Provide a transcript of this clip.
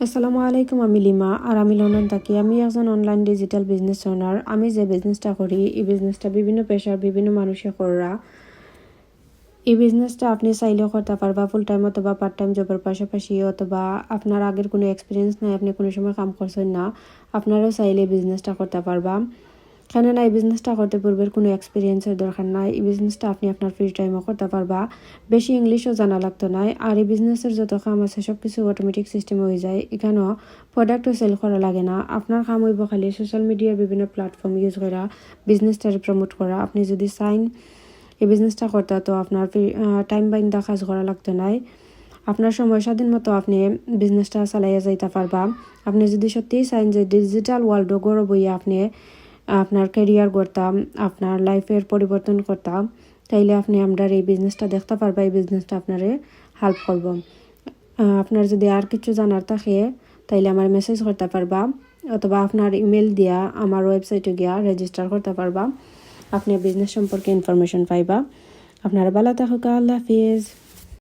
আসসালামু আলাইকুম, আমি লিমা আর আমি লন্ডন থাকি। আমি একজন অনলাইন ডিজিটাল বিজনেস ওনার। আমি যে বিজনেসটা করি এই বিজনেসটা বিভিন্ন পেশার বিভিন্ন মানুষে করা। এই বিজনেসটা আপনি চাইলেও করতে পারবা ফুল টাইম অথবা পার্ট টাইম জবের পাশাপাশি, অথবা আপনার আগের কোনো এক্সপিরিয়েন্স নাই, আপনি কোনো সময় কাম করছেন না, আপনারাও চাইলে এই বিজনেসটা করতে পারবা। কেননা এই বিজনেসটা করতে পূর্বের কোনো এক্সপিরিয়েন্সের দরকার নাই। এই বিজনেসটা আপনি আপনার ফ্রি টাইমও করতে পারবা। বেশি ইংলিশও জানা লাগতো না। আর এই বিজনেসের যত কাম আছে সব কিছু অটোমেটিক সিস্টেম হয়ে যায়। এখানেও প্রোডাক্টও সেল করা লাগে না। আপনার কাম হইব খালি সোশ্যাল মিডিয়ার বিভিন্ন প্ল্যাটফর্ম ইউজ করা, বিজনেসটারে প্রমোট করা। আপনি যদি চাইন এই বিজনেসটা করতে, তো আপনার টাইম বাইন্দা কাজ করা লাগতো নাই। আপনার সময় স্বাধীন মতো আপনি বিজনেসটা চালাইয়া যাইতে পারবা। আপনি যদি সত্যিই চাইন যে ডিজিটাল ওয়ার্ল্ড গড় বইয়া আপনি আপনার ক্যারিয়ার করতাম, আপনার লাইফের পরিবর্তন করতাম, তাইলে আপনি আমরা এই বিজনেসটা দেখতে পারবা। এই বিজনেসটা আপনারে হেল্প করব। আপনার যদি আর কিছু জানার থাকে তাইলে আমার মেসেজ করতে পারবা, অথবা আপনার ইমেল দিয়া আমার ওয়েবসাইটে গিয়া রেজিস্টার করতে পারবা। আপনি বিজনেস সম্পর্কে ইনফরমেশন পাইবা। আপনারা ভালো থাকুক। আল্লাহ হাফিজ।